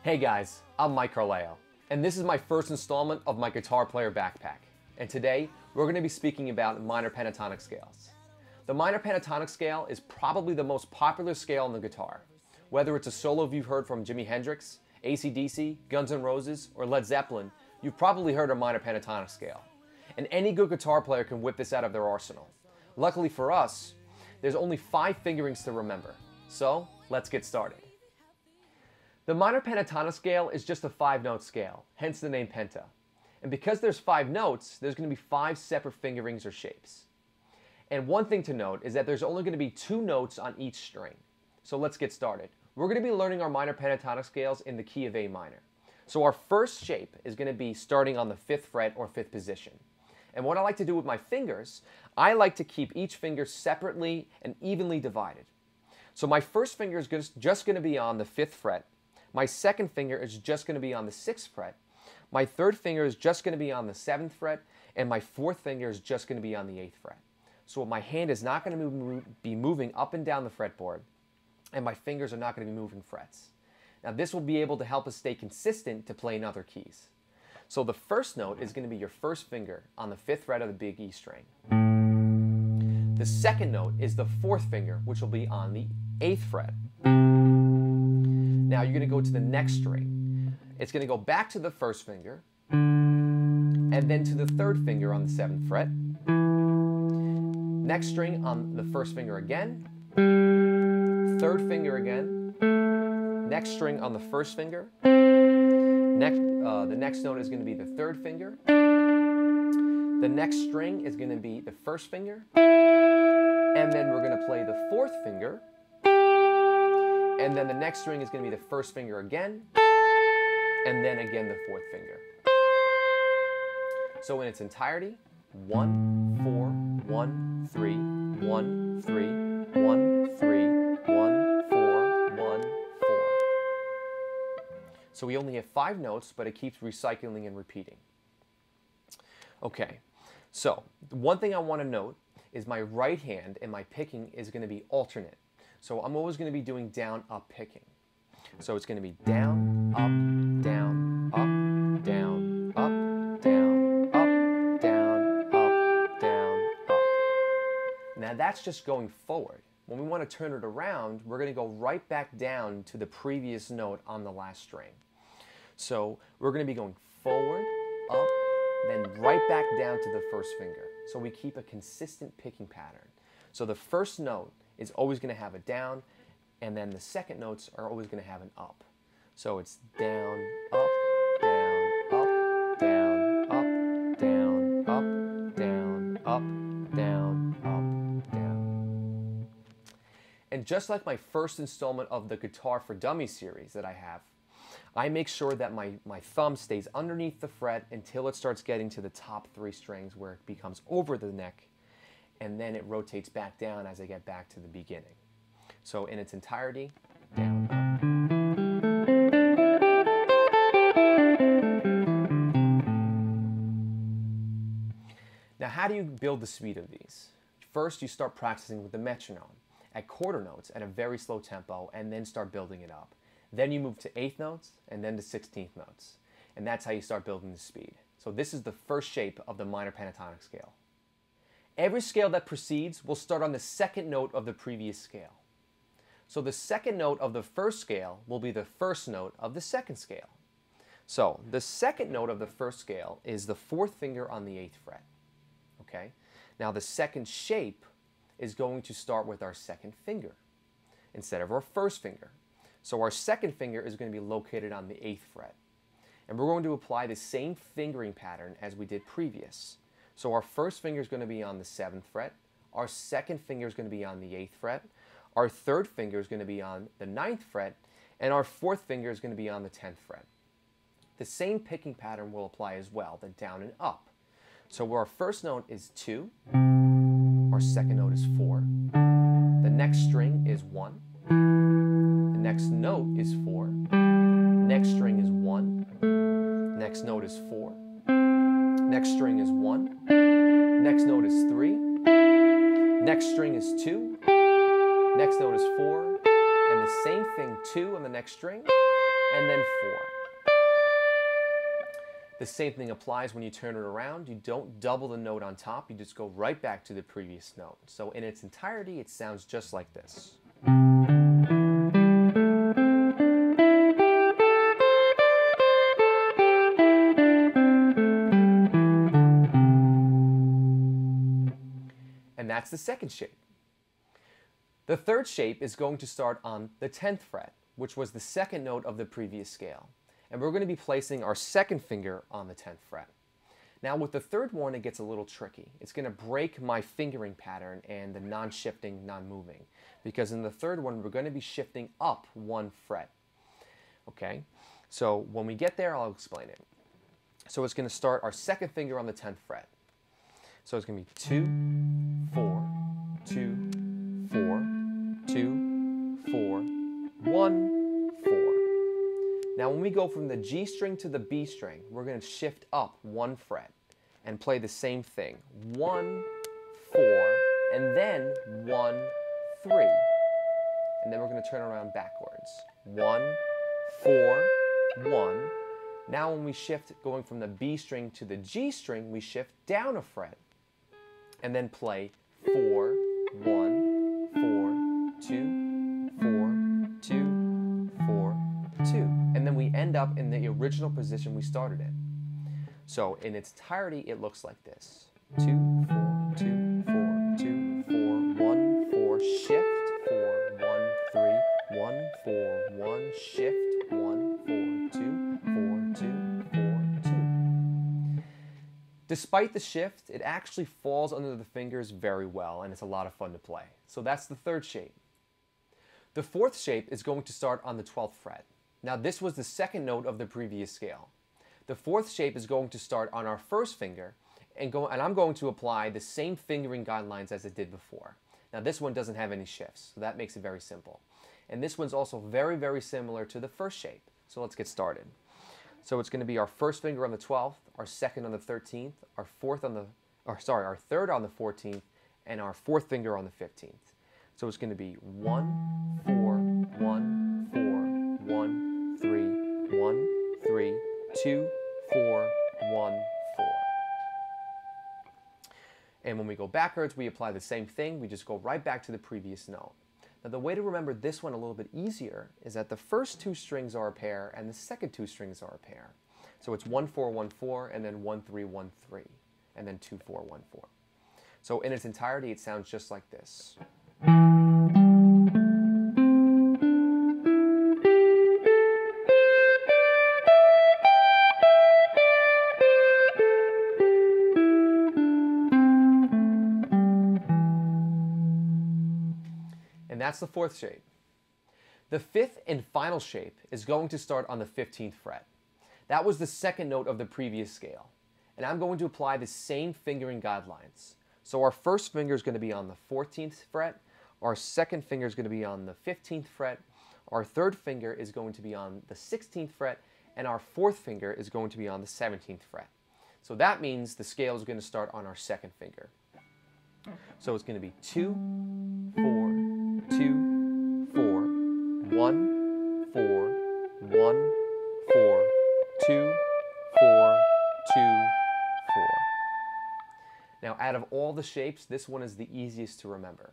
Hey guys, I'm Mike Carleo, and this is my first installment of my Guitar Player Backpack. And today, we're going to be speaking about minor pentatonic scales. The minor pentatonic scale is probably the most popular scale in the guitar. Whether it's a solo you've heard from Jimi Hendrix, AC/DC, Guns N' Roses, or Led Zeppelin, you've probably heard a minor pentatonic scale. And any good guitar player can whip this out of their arsenal. Luckily for us, there's only 5 fingerings to remember. So, let's get started. The minor pentatonic scale is just a 5-note scale, hence the name penta. And because there's 5 notes, there's going to be 5 separate fingerings or shapes. And one thing to note is that there's only going to be 2 notes on each string. So let's get started. We're going to be learning our minor pentatonic scales in the key of A minor. So our first shape is going to be starting on the 5th fret or 5th position. And what I like to do with my fingers, I like to keep each finger separately and evenly divided. So my first finger is just going to be on the 5th fret. My second finger is just going to be on the 6th fret. My third finger is just going to be on the 7th fret. And my fourth finger is just going to be on the 8th fret. So my hand is not going to be moving up and down the fretboard. And my fingers are not going to be moving frets. Now this will be able to help us stay consistent to play in other keys. So the first note is going to be your first finger on the 5th fret of the big E string. The second note is the 4th finger, which will be on the 8th fret. Now you're going to go to the next string. It's going to go back to the first finger, and then to the 3rd finger on the 7th fret. Next string on the 1st finger again, 3rd finger again, next string on the 1st finger, the next note is going to be the 3rd finger, the next string is going to be the 1st finger, and then we're going to play the 4th finger, and then the next string is going to be the 1st finger again, and then again the 4th finger. So in its entirety, 1, 4, 1, 3, 1, 3, 1, 3, 1, 4, 1, 4. So we only have 5 notes, but it keeps recycling and repeating. Okay, so one thing I want to note is my right hand and my picking is going to be alternate. So I'm always going to be doing down, up picking. So it's going to be down, up, down, up, down, up, down, up, down, up, down, up. Now that's just going forward. When we want to turn it around, we're going to go right back down to the previous note on the last string. So we're going to be going forward, up, then right back down to the 1st finger. So we keep a consistent picking pattern. So the first note is always going to have a down, and then the second notes are always going to have an up. So it's down, up, down, up, down, up, down, up, down, up, down, up, down. And just like my first installment of the Guitar for Dummies series that I have, I make sure that my thumb stays underneath the fret until it starts getting to the top 3 strings where it becomes over the neck, and then it rotates back down as I get back to the beginning. So in its entirety, down, up. Now how do you build the speed of these? First, you start practicing with the metronome at quarter notes at a very slow tempo, and then start building it up. Then you move to 8th notes, and then to 16th notes. And that's how you start building the speed. So this is the first shape of the minor pentatonic scale. Every scale that precedes will start on the 2nd note of the previous scale. So the 2nd note of the 1st scale will be the 1st note of the 2nd scale. So the 2nd note of the 1st scale is the 4th finger on the 8th fret. Okay? Now the 2nd shape is going to start with our 2nd finger instead of our 1st finger. So our 2nd finger is going to be located on the 8th fret. And we're going to apply the same fingering pattern as we did previous. So our 1st finger is going to be on the 7th fret, our 2nd finger is going to be on the 8th fret, our 3rd finger is going to be on the 9th fret, and our 4th finger is going to be on the 10th fret. The same picking pattern will apply as well, the down and up. So our first note is 2, our second note is 4, the next string is 1, the next note is 4, next string is 1, next note is 4, next string is 1, next note is 3, next string is 2, next note is 4, and the same thing 2 on the next string, and then 4. The same thing applies when you turn it around. You don't double the note on top, you just go right back to the previous note. So in its entirety, it sounds just like this. And that's the second shape. The third shape is going to start on the 10th fret, which was the second note of the previous scale. And we're going to be placing our second finger on the 10th fret. Now with the third one, it gets a little tricky. It's going to break my fingering pattern and the non-shifting, non-moving. Because in the third one, we're going to be shifting up 1 fret. Okay? So when we get there, I'll explain it. So it's going to start our second finger on the 10th fret. So it's going to be 2, 4, 2, 4, 2, 4, 1, 4. Now when we go from the G string to the B string, we're going to shift up 1 fret and play the same thing. 1, 4, and then 1, 3. And then we're going to turn around backwards. 1, 4, 1. Now when we shift going from the B string to the G string, we shift down a fret and then play 4, 1, 4, 2, 4, 2, 4, 2. And then we end up in the original position we started in. So in its entirety, it looks like this. 2, 4, 2, 4, 2, 4, 1, 4, shift, 4, 1, 3, 1, 4, 1, shift, 1, 4, 2, 4, 2, 4, 2. Despite the shift, it actually falls under the fingers very well, and it's a lot of fun to play. So that's the third shape. The fourth shape is going to start on the 12th fret. Now this was the second note of the previous scale. The fourth shape is going to start on our first finger, and I'm going to apply the same fingering guidelines as it did before. Now this one doesn't have any shifts, so that makes it very simple. And this one's also very, very similar to the first shape. So let's get started. So it's going to be our first finger on the 12th, our second on the 13th, our third on the 14th, and our fourth finger on the 15th. So it's going to be 1, 4, 1, 4, 1, 3, 1, 3, 2, 4, 1, 4. And when we go backwards, we apply the same thing. We just go right back to the previous note. Now the way to remember this one a little bit easier is that the first 2 strings are a pair and the second 2 strings are a pair. So it's 1, 4, 1, 4, and then 1, 3, 1, 3, and then 2, 4, 1, 4. So in its entirety, it sounds just like this. And that's the fourth shape. The fifth and final shape is going to start on the 15th fret. That was the second note of the previous scale. And I'm going to apply the same fingering guidelines. So our first finger is going to be on the 14th fret, our second finger is going to be on the 15th fret, our third finger is going to be on the 16th fret, and our fourth finger is going to be on the 17th fret. So that means the scale is going to start on our second finger. So it's going to be 2, 4, 2, 4, 1, 4, 1, 4, 2, 4, 2, 4. Now out of all the shapes, this one is the easiest to remember.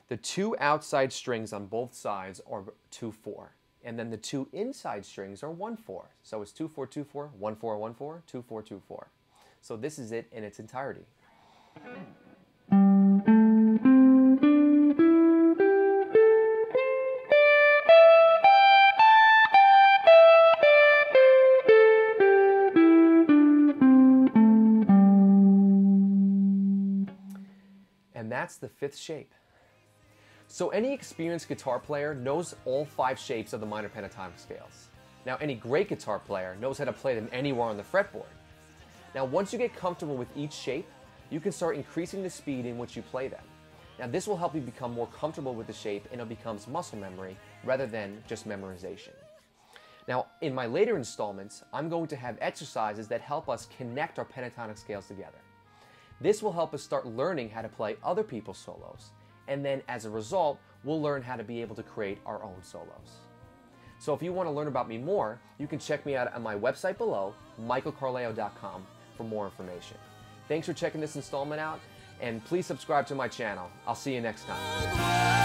The 2 outside strings on both sides are 2, 4. And then the 2 inside strings are 1, 4. So it's 2, 4, 2, 4, 1, 4, 1, 4, 2, 4, 2, 4. So this is it in its entirety. And that's the fifth shape. So any experienced guitar player knows all 5 shapes of the minor pentatonic scales. Now any great guitar player knows how to play them anywhere on the fretboard. Now once you get comfortable with each shape, you can start increasing the speed in which you play them. Now this will help you become more comfortable with the shape and it becomes muscle memory rather than just memorization. Now in my later installments, I'm going to have exercises that help us connect our pentatonic scales together. This will help us start learning how to play other people's solos, and then as a result, we'll learn how to be able to create our own solos. So if you want to learn about me more, you can check me out on my website below, michaelcarleo.com, for more information. Thanks for checking this installment out, and please subscribe to my channel. I'll see you next time.